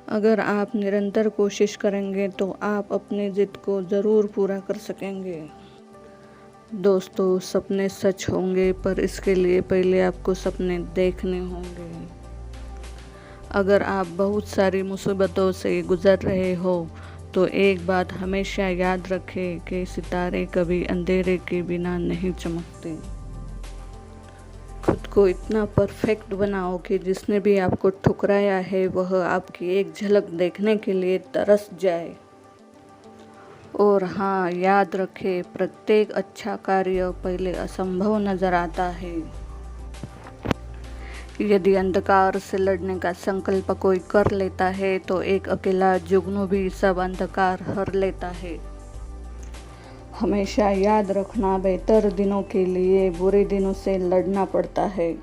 अगर आप निरंतर कोशिश करेंगे तो आप अपनी ज़िद को ज़रूर पूरा कर सकेंगे। दोस्तों, सपने सच होंगे पर इसके लिए पहले आपको सपने देखने होंगे। अगर आप बहुत सारी मुसीबतों से गुज़र रहे हो तो एक बात हमेशा याद रखें कि सितारे कभी अंधेरे के बिना नहीं चमकते। खुद को इतना परफेक्ट बनाओ कि जिसने भी आपको ठुकराया है वह आपकी एक झलक देखने के लिए तरस जाए। और हाँ, याद रखें, प्रत्येक अच्छा कार्य पहले असंभव नज़र आता है। यदि अंधकार से लड़ने का संकल्प कोई कर लेता है तो एक अकेला जुगनू भी सब अंधकार हर लेता है। हमेशा याद रखना, बेहतर दिनों के लिए बुरे दिनों से लड़ना पड़ता है।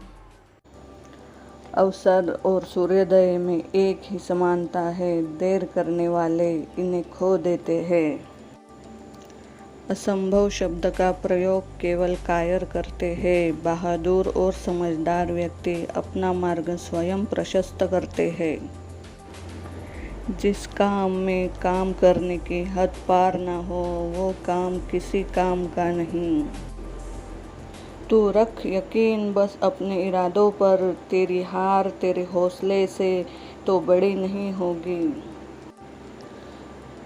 अवसर और सूर्योदय में एक ही समानता है, देर करने वाले इन्हें खो देते हैं। असंभव शब्द का प्रयोग केवल कायर करते हैं। बहादुर और समझदार व्यक्ति अपना मार्ग स्वयं प्रशस्त करते हैं। जिस काम में काम करने की हद पार न हो वो काम किसी काम का नहीं। तू रख यकीन बस अपने इरादों पर, तेरी हार तेरे हौसले से तो बड़ी नहीं होगी।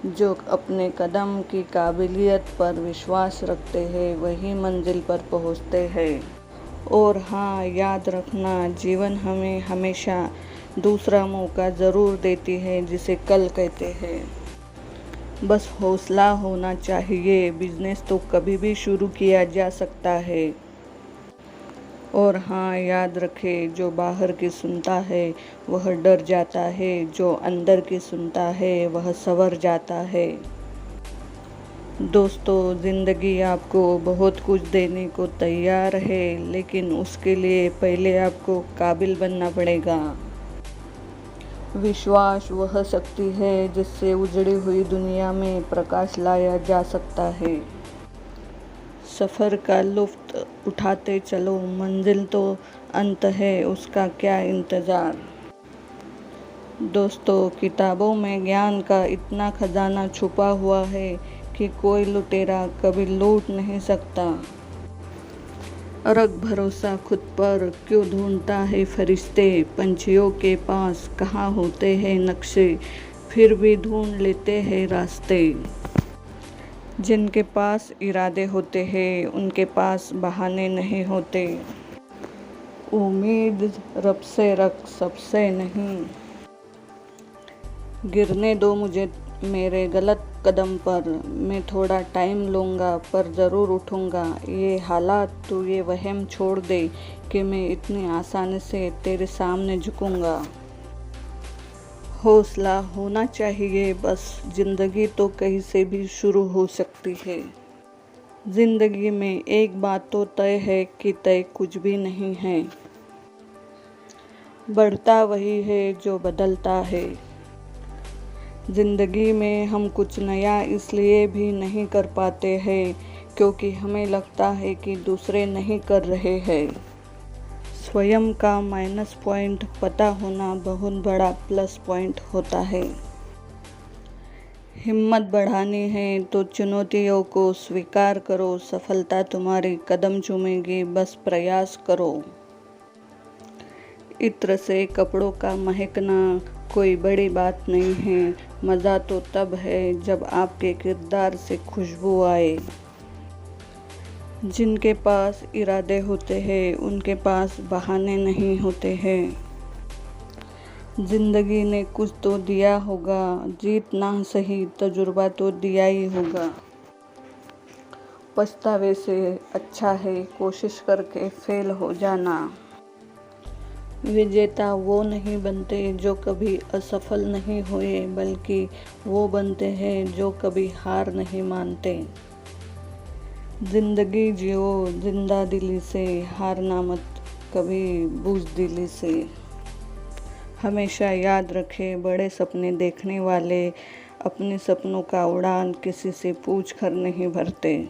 जो अपने कदम की काबिलियत पर विश्वास रखते हैं वही मंजिल पर पहुंचते हैं। और हाँ, याद रखना, जीवन हमें हमेशा दूसरा मौका ज़रूर देती है जिसे कल कहते हैं। बस हौसला होना चाहिए। बिजनेस तो कभी भी शुरू किया जा सकता है। और हाँ, याद रखें, जो बाहर की सुनता है वह डर जाता है, जो अंदर की सुनता है वह संवर जाता है। दोस्तों, ज़िंदगी आपको बहुत कुछ देने को तैयार है, लेकिन उसके लिए पहले आपको काबिल बनना पड़ेगा। विश्वास वह शक्ति है जिससे उजड़ी हुई दुनिया में प्रकाश लाया जा सकता है। सफ़र का लुत्फ़ उठाते चलो, मंजिल तो अंत है, उसका क्या इंतज़ार। दोस्तों, किताबों में ज्ञान का इतना खजाना छुपा हुआ है कि कोई लुटेरा कभी लूट नहीं सकता। रख भरोसा खुद पर, क्यों ढूंढता है फरिश्ते। पंछियों के पास कहाँ होते हैं नक्शे, फिर भी ढूंढ लेते हैं रास्ते। जिनके पास इरादे होते हैं उनके पास बहाने नहीं होते। उम्मीद रब से रख, सबसे नहीं। गिरने दो मुझे मेरे गलत कदम पर, मैं थोड़ा टाइम लूँगा पर ज़रूर उठूँगा। ये हालात तू ये वहम छोड़ दे कि मैं इतनी आसानी से तेरे सामने झुकूँगा। हौसला होना चाहिए बस, ज़िंदगी तो कहीं से भी शुरू हो सकती है। ज़िंदगी में एक बात तो तय है कि तय कुछ भी नहीं है। बढ़ता वही है जो बदलता है। ज़िंदगी में हम कुछ नया इसलिए भी नहीं कर पाते हैं क्योंकि हमें लगता है कि दूसरे नहीं कर रहे हैं। स्वयं का माइनस पॉइंट पता होना बहुत बड़ा प्लस पॉइंट होता है। हिम्मत बढ़ानी है तो चुनौतियों को स्वीकार करो। सफलता तुम्हारी कदम चूमेगी, बस प्रयास करो। इत्र से कपड़ों का महकना कोई बड़ी बात नहीं है। मज़ा तो तब है जब आपके किरदार से खुशबू आए। जिनके पास इरादे होते हैं उनके पास बहाने नहीं होते हैं। ज़िंदगी ने कुछ तो दिया होगा, जीत ना सही तजुर्बा तो दिया ही होगा। पछतावे से अच्छा है कोशिश करके फेल हो जाना। विजेता वो नहीं बनते जो कभी असफल नहीं हुए, बल्कि वो बनते हैं जो कभी हार नहीं मानते। ज़िंदगी जियो जिंदा दिली से, हारना मत कभी बुज़दिली से। हमेशा याद रखें, बड़े सपने देखने वाले अपने सपनों का उड़ान किसी से पूछ कर नहीं भरते।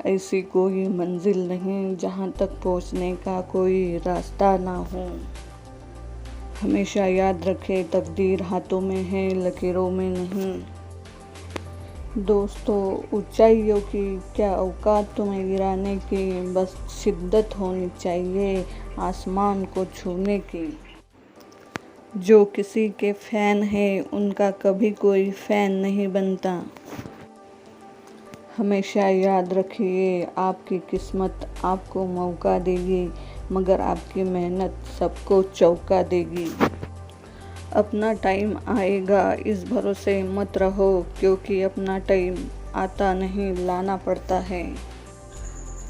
ऐसी कोई मंजिल नहीं जहाँ तक पहुँचने का कोई रास्ता ना हो। हमेशा याद रखें, तकदीर हाथों में है, लकीरों में नहीं। दोस्तों, ऊंचाइयों की क्या औकात तुम्हें गिराने की, बस शिद्दत होनी चाहिए आसमान को छूने की। जो किसी के फैन है उनका कभी कोई फैन नहीं बनता। हमेशा याद रखिए, आपकी किस्मत आपको मौका देगी, मगर आपकी मेहनत सबको चौंका देगी। अपना टाइम आएगा इस भरोसे मत रहो, क्योंकि अपना टाइम आता नहीं, लाना पड़ता है।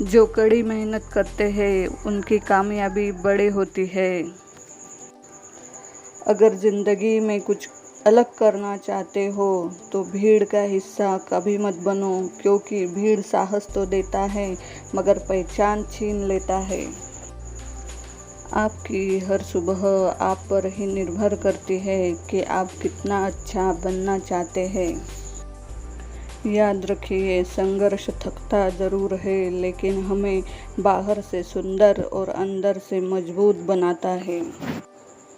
जो कड़ी मेहनत करते हैं उनकी कामयाबी बड़ी होती है। अगर ज़िंदगी में कुछ अलग करना चाहते हो तो भीड़ का हिस्सा कभी मत बनो, क्योंकि भीड़ साहस तो देता है मगर पहचान छीन लेता है। आपकी हर सुबह आप पर ही निर्भर करती है कि आप कितना अच्छा बनना चाहते हैं। याद रखिए, संघर्ष थकता ज़रूर है, लेकिन हमें बाहर से सुंदर और अंदर से मजबूत बनाता है।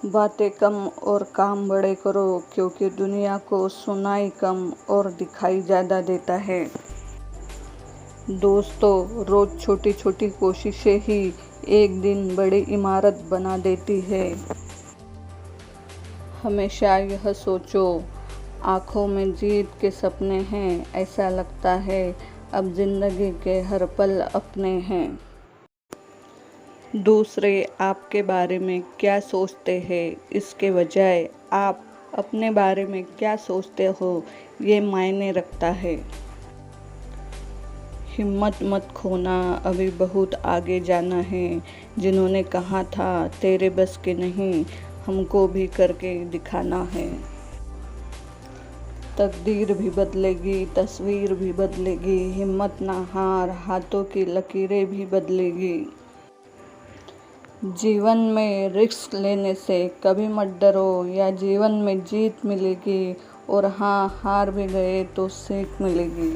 बातें कम और काम बड़े करो, क्योंकि दुनिया को सुनाई कम और दिखाई ज़्यादा देता है। दोस्तों, रोज़ छोटी छोटी कोशिशें ही एक दिन बड़ी इमारत बना देती है। हमेशा यह सोचो, आँखों में जीत के सपने हैं, ऐसा लगता है अब ज़िंदगी के हर पल अपने हैं। दूसरे आपके बारे में क्या सोचते हैं, इसके बजाय आप अपने बारे में क्या सोचते हो ये मायने रखता है। हिम्मत मत खोना, अभी बहुत आगे जाना है। जिन्होंने कहा था तेरे बस के नहीं, हमको भी करके दिखाना है। तकदीर भी बदलेगी, तस्वीर भी बदलेगी, हिम्मत ना हार, हाथों की लकीरें भी बदलेगी। जीवन में रिस्क लेने से कभी मत डरो, या जीवन में जीत मिलेगी, और हाँ, हार भी गए तो सीख मिलेगी।